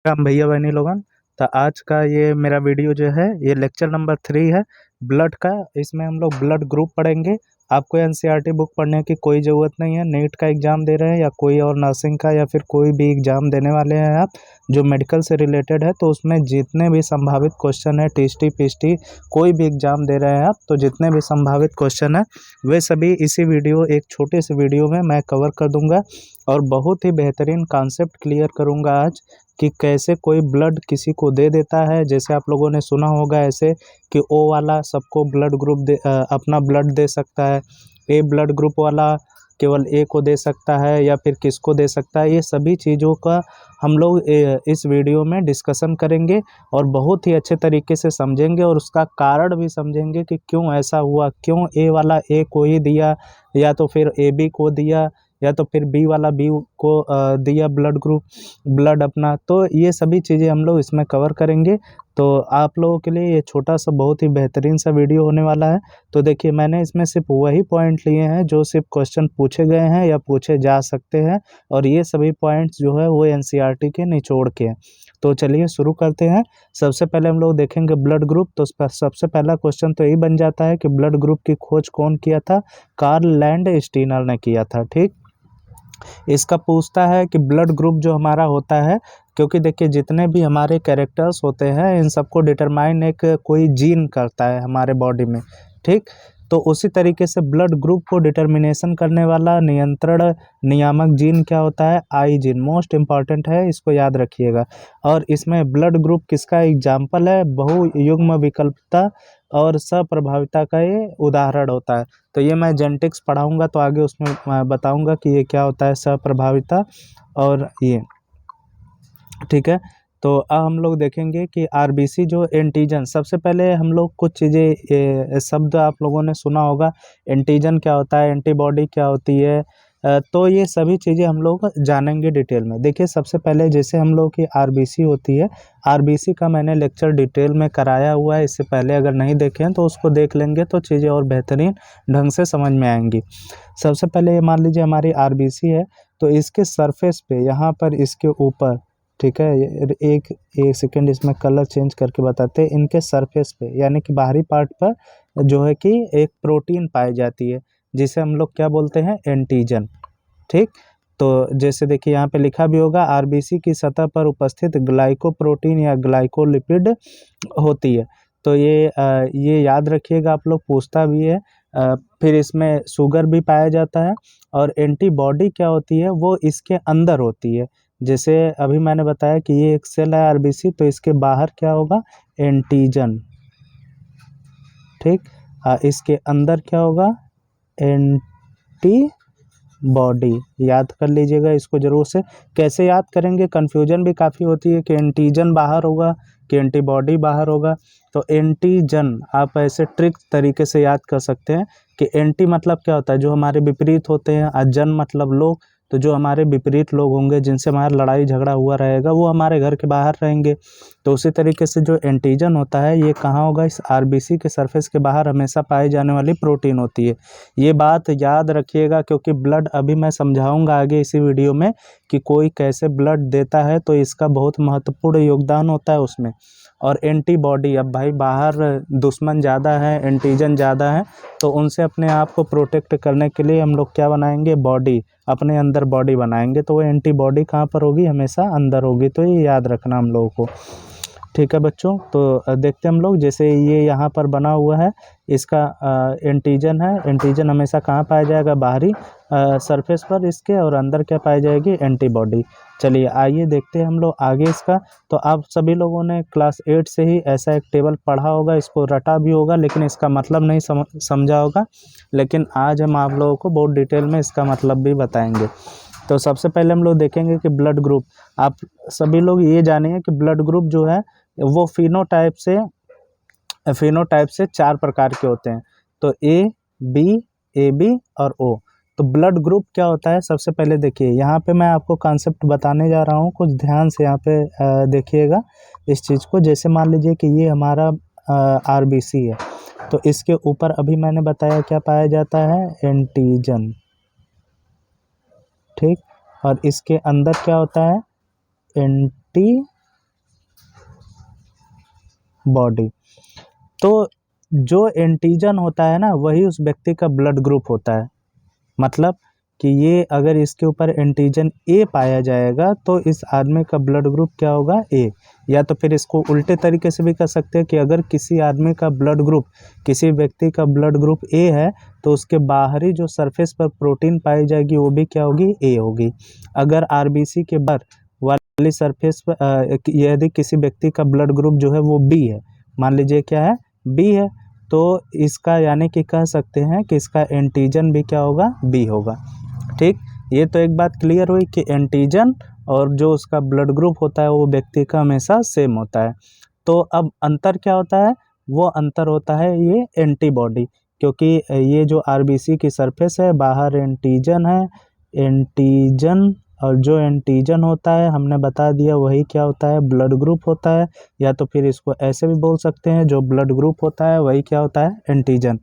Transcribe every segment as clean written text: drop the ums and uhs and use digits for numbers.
राम भैया बहनी लोगन। तो आज का ये मेरा वीडियो जो है ये लेक्चर नंबर 3 है ब्लड का। इसमें हम लोग ब्लड ग्रुप पढ़ेंगे। आपको एनसीईआरटी बुक पढ़ने की कोई ज़रूरत नहीं है। नीट का एग्ज़ाम दे रहे हैं या कोई और नर्सिंग का या फिर कोई भी एग्ज़ाम देने वाले हैं आप जो मेडिकल से रिलेटेड है, तो उसमें जितने भी संभावित क्वेश्चन है टीएसटी पीएसटी कोई भी एग्ज़ाम दे रहे हैं आप, तो जितने भी संभावित क्वेश्चन है वे सभी इसी वीडियो एक छोटे से वीडियो में मैं कवर कर दूंगा और बहुत ही बेहतरीन कॉन्सेप्ट क्लियर करूंगा आज कि कैसे कोई ब्लड किसी को दे देता है। जैसे आप लोगों ने सुना होगा ऐसे कि ओ वाला सबको ब्लड ग्रुप अपना ब्लड दे सकता है, ए ब्लड ग्रुप वाला केवल ए को दे सकता है या फिर किसको दे सकता है। ये सभी चीज़ों का हम लोग इस वीडियो में डिस्कशन करेंगे और बहुत ही अच्छे तरीके से समझेंगे और उसका कारण भी समझेंगे कि क्यों ऐसा हुआ, क्यों ए वाला ए को ही दिया या तो फिर ए बी को दिया या तो फिर बी वाला बी को दिया ब्लड ग्रुप ब्लड अपना। तो ये सभी चीज़ें हम लोग इसमें कवर करेंगे। तो आप लोगों के लिए ये छोटा सा बहुत ही बेहतरीन सा वीडियो होने वाला है। तो देखिए, मैंने इसमें सिर्फ वही पॉइंट लिए हैं जो सिर्फ क्वेश्चन पूछे गए हैं या पूछे जा सकते हैं, और ये सभी पॉइंट्स जो है वो एनसीईआरटी के निचोड़ के हैं। तो चलिए शुरू करते हैं। सबसे पहले हम लोग देखेंगे ब्लड ग्रुप। तो सबसे पहला क्वेश्चन तो यही बन जाता है कि ब्लड ग्रुप की खोज कौन किया था? कार्ल लैंडस्टीनर ने किया था। ठीक, इसका पूछता है कि ब्लड ग्रुप जो हमारा होता है, क्योंकि देखिए जितने भी हमारे कैरेक्टर्स होते हैं इन सबको डिटरमाइन एक कोई जीन करता है हमारे बॉडी में। ठीक, तो उसी तरीके से ब्लड ग्रुप को डिटर्मिनेशन करने वाला नियंत्रण नियामक जीन क्या होता है? आई जीन। मोस्ट इम्पॉर्टेंट है, इसको याद रखिएगा। और इसमें ब्लड ग्रुप किसका एग्जाम्पल है? बहुयुग्म विकल्पता और सप्रभाविता का ये उदाहरण होता है। तो ये मैं जेनेटिक्स पढ़ाऊंगा तो आगे उसमें मैं बताऊंगा कि ये क्या होता है सप्रभाविता और ये। ठीक है, तो अब हम लोग देखेंगे कि आरबीसी जो एंटीजन, सबसे पहले हम लोग कुछ चीज़ें शब्द आप लोगों ने सुना होगा। एंटीजन क्या होता है, एंटीबॉडी क्या होती है, तो ये सभी चीज़ें हम लोग जानेंगे डिटेल में। देखिए सबसे पहले जैसे हम लोग की आरबीसी होती है, आरबीसी का मैंने लेक्चर डिटेल में कराया हुआ है। इससे पहले अगर नहीं देखे हैं तो उसको देख लेंगे तो चीज़ें और बेहतरीन ढंग से समझ में आएंगी। सबसे पहले ये मान लीजिए हमारी आरबीसी है, तो इसके सरफेस पे यहाँ पर इसके ऊपर, ठीक है, एक सेकेंड इसमें कलर चेंज करके बताते हैं। इनके सरफेस पे यानी कि बाहरी पार्ट पर जो है कि एक प्रोटीन पाई जाती है जिसे हम लोग क्या बोलते हैं? एंटीजन। ठीक, तो जैसे देखिए यहाँ पे लिखा भी होगा आरबीसी की सतह पर उपस्थित ग्लाइकोप्रोटीन या ग्लाइकोलिपिड होती है। तो ये याद रखिएगा आप लोग, पूछता भी है। फिर इसमें शुगर भी पाया जाता है। और एंटीबॉडी क्या होती है? वो इसके अंदर होती है। जैसे अभी मैंने बताया कि ये एक सेल है आरबीसी, तो इसके बाहर क्या होगा? एंटीजन। ठीक, इसके अंदर क्या होगा? Anti body. याद कर लीजिएगा इसको जरूर से। कैसे याद करेंगे? कन्फ्यूजन भी काफ़ी होती है कि एंटीजन बाहर होगा कि एंटीबॉडी बाहर होगा। तो एंटीजन आप ऐसे ट्रिक तरीके से याद कर सकते हैं कि एंटी मतलब क्या होता है? जो हमारे विपरीत होते हैं, और जन मतलब लोग। तो जो हमारे विपरीत लोग होंगे जिनसे हमारा लड़ाई झगड़ा हुआ रहेगा वो हमारे घर के बाहर रहेंगे। तो उसी तरीके से जो एंटीजन होता है ये कहाँ होगा? इस आरबीसी के सरफेस के बाहर हमेशा पाई जाने वाली प्रोटीन होती है। ये बात याद रखिएगा क्योंकि ब्लड अभी मैं समझाऊंगा आगे इसी वीडियो में कि कोई कैसे ब्लड देता है, तो इसका बहुत महत्वपूर्ण योगदान होता है उसमें। और एंटीबॉडी, अब भाई बाहर दुश्मन ज़्यादा है, एंटीजन ज़्यादा है, तो उनसे अपने आप को प्रोटेक्ट करने के लिए हम लोग क्या बनाएंगे? बॉडी, अपने अंदर बॉडी बनाएंगे। तो वो एंटीबॉडी कहाँ पर होगी? हमेशा अंदर होगी। तो ये याद रखना हम लोगों को। ठीक है बच्चों, तो देखते हैं हम लोग। जैसे ये यहाँ पर बना हुआ है, इसका एंटीजन है। एंटीजन हमेशा कहाँ पाया जाएगा? बाहरी सरफेस पर इसके, और अंदर क्या पाई जाएगी? एंटीबॉडी। चलिए आइए देखते हैं हम लोग आगे इसका। तो आप सभी लोगों ने क्लास 8 से ही ऐसा एक टेबल पढ़ा होगा, इसको रटा भी होगा, लेकिन इसका मतलब नहीं समझा होगा। लेकिन आज हम आप लोगों को बहुत डिटेल में इसका मतलब भी बताएंगे। तो सबसे पहले हम लोग देखेंगे कि ब्लड ग्रुप। आप सभी लोग ये जानिए कि ब्लड ग्रुप जो है वो फिनोटाइप से 4 प्रकार के होते हैं। तो ए बी और ओ। तो ब्लड ग्रुप क्या होता है? सबसे पहले देखिए यहाँ पे मैं आपको कॉन्सेप्ट बताने जा रहा हूँ, कुछ ध्यान से यहाँ पे देखिएगा इस चीज़ को। जैसे मान लीजिए कि ये हमारा आरबीसी है, तो इसके ऊपर अभी मैंने बताया क्या पाया जाता है? एंटीजन। ठीक, और इसके अंदर क्या होता है? एंटीबॉडी। बॉडी। तो जो एंटीजन होता है ना, वही उस व्यक्ति का ब्लड ग्रुप होता है। मतलब कि ये अगर इसके ऊपर एंटीजन ए पाया जाएगा तो इस आदमी का ब्लड ग्रुप क्या होगा, ए। या तो फिर इसको उल्टे तरीके से भी कर सकते हैं कि अगर किसी आदमी का ब्लड ग्रुप, किसी व्यक्ति का ब्लड ग्रुप ए है तो उसके बाहरी जो सरफेस पर प्रोटीन पाई जाएगी वो भी क्या होगी, ए होगी। अगर आरबीसी के बाहर वाली सरफेस पर यदि किसी व्यक्ति का ब्लड ग्रुप जो है वो बी है, मान लीजिए क्या है, बी है, तो इसका यानी कि कह सकते हैं कि इसका एंटीजन भी क्या होगा, बी होगा। ठीक, ये तो एक बात क्लियर हुई कि एंटीजन और जो उसका ब्लड ग्रुप होता है वो व्यक्ति का हमेशा सेम होता है। तो अब अंतर क्या होता है, वो अंतर होता है ये एंटीबॉडी, क्योंकि ये जो आरबीसी की सरफेस है, बाहर एंटीजन है, एंटीजन, और जो एंटीजन होता है हमने बता दिया वही क्या होता है, ब्लड ग्रुप होता है। या तो फिर इसको ऐसे भी बोल सकते हैं, जो ब्लड ग्रुप होता है वही क्या होता है, एंटीजन।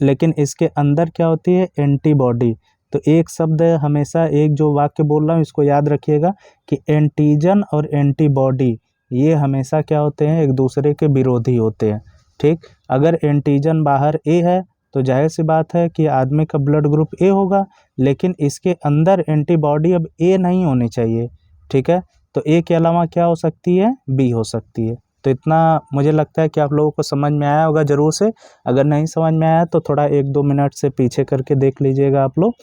लेकिन इसके अंदर क्या होती है, एंटीबॉडी। तो एक शब्द हमेशा, एक जो वाक्य बोल रहा हूँ इसको याद रखिएगा कि एंटीजन और एंटीबॉडी ये हमेशा क्या होते हैं, एक दूसरे के विरोधी होते हैं। ठीक, अगर एंटीजन बाहर ए है तो जाहिर सी बात है कि आदमी का ब्लड ग्रुप ए होगा, लेकिन इसके अंदर एंटीबॉडी अब ए नहीं होनी चाहिए। ठीक है, तो ए के अलावा क्या हो सकती है, बी हो सकती है। तो इतना मुझे लगता है कि आप लोगों को समझ में आया होगा ज़रूर से। अगर नहीं समझ में आया तो थोड़ा 1-2 मिनट से पीछे करके देख लीजिएगा आप लोग।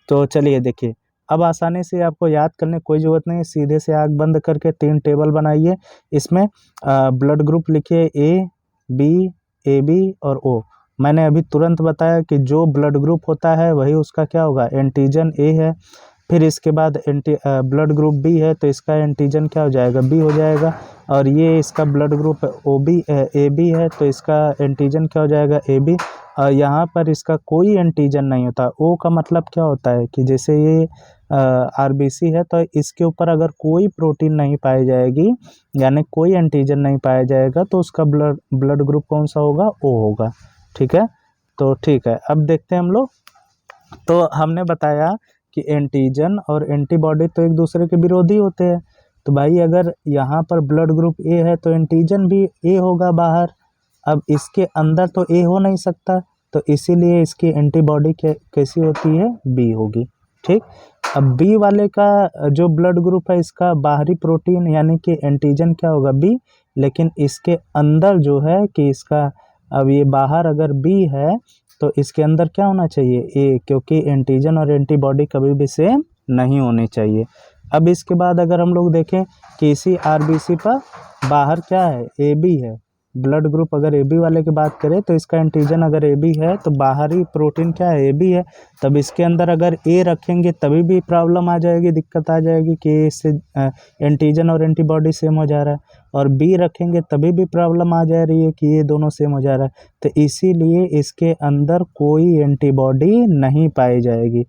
तो चलिए देखिए, अब आसानी से आपको याद करने की कोई ज़रूरत नहीं है, सीधे से आँख बंद करके 3 टेबल बनाइए। इसमें ब्लड ग्रुप लिखिए ए, बी, ए बी और ओ। मैंने अभी तुरंत बताया कि जो ब्लड ग्रुप होता है वही उसका क्या होगा, एंटीजन ए है। फिर इसके बाद ब्लड ग्रुप बी है तो इसका एंटीजन क्या हो जाएगा, बी हो जाएगा। और ये इसका blood group O B A B है तो इसका एंटीजन क्या हो जाएगा, ए बी। और यहाँ पर इसका कोई एंटीजन नहीं होता। ओ का मतलब क्या होता है कि जैसे ये आरबीसी है तो इसके ऊपर अगर कोई प्रोटीन नहीं पाई जाएगी, यानी कोई एंटीजन नहीं पाया जाएगा, तो उसका ब्लड ग्रुप कौन सा होगा, ओ होगा। ठीक है, तो ठीक है, अब देखते हैं हम लोग। तो हमने बताया कि एंटीजन और एंटीबॉडी तो एक दूसरे के विरोधी होते हैं। तो भाई अगर यहाँ पर ब्लड ग्रुप ए है तो एंटीजन भी ए होगा बाहर। अब इसके अंदर तो ए हो नहीं सकता, तो इसीलिए इसकी एंटीबॉडी कैसी होती है, बी होगी। ठीक, अब बी वाले का जो ब्लड ग्रुप है इसका बाहरी प्रोटीन यानी कि एंटीजन क्या होगा, बी। लेकिन इसके अंदर जो है कि इसका, अब ये बाहर अगर बी है तो इसके अंदर क्या होना चाहिए, ए, क्योंकि एंटीजन और एंटीबॉडी कभी भी सेम नहीं होनी चाहिए। अब इसके बाद अगर हम लोग देखें कि इसी आरबीसी पर बाहर क्या है, ए बी है, ब्लड ग्रुप अगर ए बी वाले की बात करें तो इसका एंटीजन अगर ए बी है तो बाहरी प्रोटीन क्या है, ए बी है। तब इसके अंदर अगर ए रखेंगे तभी भी प्रॉब्लम आ जाएगी, दिक्कत आ जाएगी कि इससे एंटीजन और एंटीबॉडी सेम हो जा रहा है, और बी रखेंगे तभी भी प्रॉब्लम आ जा रही है कि ये दोनों सेम हो जा रहा है। तो इसीलिए इसके अंदर कोई एंटीबॉडी नहीं पाई जाएगी।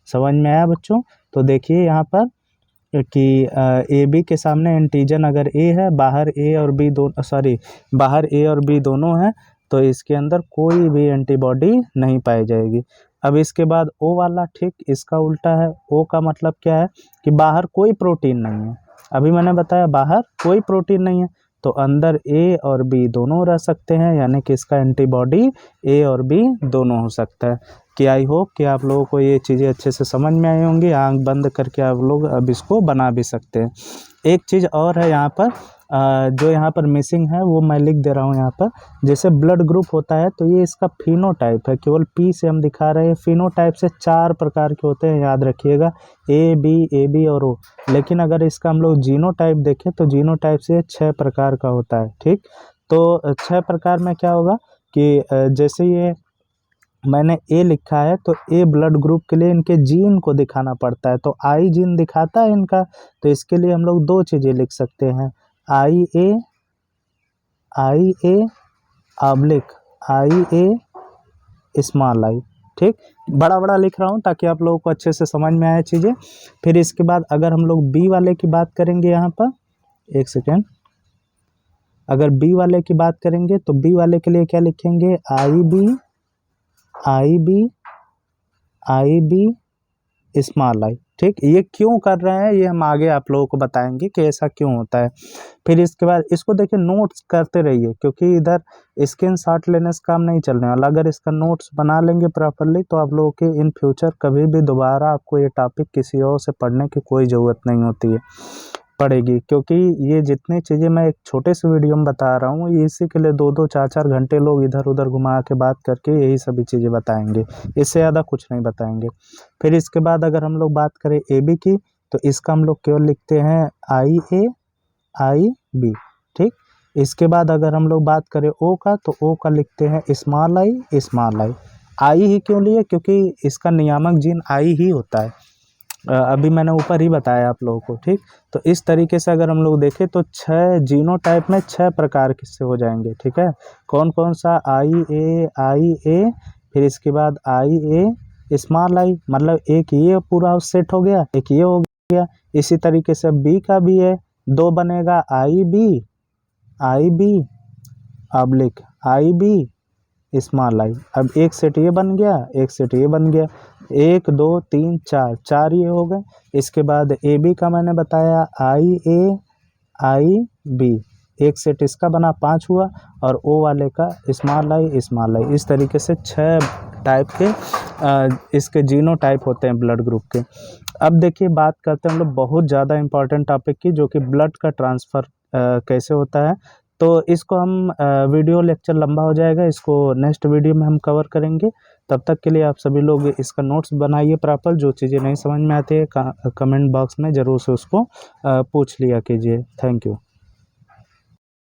समझ में आया बच्चों? तो देखिए यहाँ पर कि ए बी के सामने एंटीजन अगर ए है, बाहर ए और बी दोनों, सॉरी, बाहर ए और बी दोनों है, तो इसके अंदर कोई भी एंटीबॉडी नहीं पाई जाएगी। अब इसके बाद ओ वाला, ठीक इसका उल्टा है। ओ का मतलब क्या है कि बाहर कोई प्रोटीन नहीं है। अभी मैंने बताया बाहर कोई प्रोटीन नहीं है, तो अंदर ए और बी दोनों रह सकते हैं, यानी कि इसका एंटीबॉडी ए और बी दोनों हो सकता है। कि आई होप कि आप लोगों को ये चीज़ें अच्छे से समझ में आई होंगी। आंख बंद करके आप लोग अब इसको बना भी सकते हैं। एक चीज़ और है यहाँ पर, जो यहाँ पर मिसिंग है वो मैं लिख दे रहा हूँ यहाँ पर। जैसे ब्लड ग्रुप होता है तो ये इसका फिनोटाइप है, केवल पी से हम दिखा रहे हैं। फिनोटाइप से 4 प्रकार के होते हैं, याद रखिएगा, ए बी और ओ। लेकिन अगर इसका हम लोग जीनोटाइप देखें तो जीनोटाइप से 6 प्रकार का होता है। ठीक, तो 6 प्रकार में क्या होगा कि जैसे ये मैंने ए लिखा है तो ए ब्लड ग्रुप के लिए इनके जीन को दिखाना पड़ता है, तो आई जीन दिखाता है इनका। तो इसके लिए हम लोग 2 चीज़ें लिख सकते हैं, आई A oblique I A small I. ठीक, बड़ा बड़ा लिख रहा हूँ ताकि आप लोगों को अच्छे से समझ में आए चीज़ें। फिर इसके बाद अगर हम लोग बी वाले की बात करेंगे, यहाँ पर एक सेकेंड, अगर बी वाले की बात करेंगे तो बी वाले के लिए क्या लिखेंगे, आई बी स्मॉल आई। ठीक, ये क्यों कर रहे हैं ये हम आगे आप लोगों को बताएंगे कि ऐसा क्यों होता है। फिर इसके बाद इसको देखिए नोट्स करते रहिए, क्योंकि इधर स्क्रीनशॉट लेने से काम नहीं चलने वाला। अगर इसका नोट्स बना लेंगे प्रॉपरली तो आप लोगों के इन फ्यूचर कभी भी दोबारा आपको ये टॉपिक किसी और से पढ़ने की कोई ज़रूरत नहीं होती है पड़ेगी, क्योंकि ये जितनी चीज़ें मैं एक छोटे से वीडियो में बता रहा हूँ, ये इसी के लिए 2-2 4-4 घंटे लोग इधर उधर घुमा के बात करके यही सभी चीज़ें बताएंगे, इससे ज़्यादा कुछ नहीं बताएंगे। फिर इसके बाद अगर हम लोग बात करें ए बी की, तो इसका हम लोग केवल लिखते हैं IAIB, ठीक। इसके बाद अगर हम लोग बात करें ओ का, तो ओ का लिखते हैं स्मॉल आई। आई ही क्यों लिए, क्योंकि इसका नियामक जीन आई ही होता है। अभी मैंने ऊपर ही बताया आप लोगों को, ठीक। तो इस तरीके से अगर हम लोग देखें तो 6 जीनोटाइप में 6 प्रकार किससे हो जाएंगे, ठीक है। कौन कौन सा, IA, फिर इसके बाद IA स्मॉल आई, मतलब एक ये पूरा सेट हो गया, एक ये हो गया। इसी तरीके से बी का भी है, 2 बनेगा IB oblique IB small I. अब एक सेट ये बन गया, एक सेट ये बन गया, 1 2 3 4 ये हो गए। इसके बाद ए बी का मैंने बताया IAIB, एक सेट इसका बना 5 हुआ, और ओ वाले का स्मॉल आई। इस तरीके से 6 टाइप के इसके जीनो टाइप होते हैं ब्लड ग्रुप के। अब देखिए बात करते हैं हम लोग बहुत ज़्यादा इम्पॉर्टेंट टॉपिक की, जो कि ब्लड का ट्रांसफ़र कैसे होता है। तो इसको हम वीडियो लेक्चर लंबा हो जाएगा, इसको नेक्स्ट वीडियो में हम कवर करेंगे। तब तक के लिए आप सभी लोग इसका नोट्स बनाइए प्रॉपर, जो चीज़ें नहीं समझ में आती है कमेंट बॉक्स में ज़रूर से उसको पूछ लिया कीजिए। Thank you.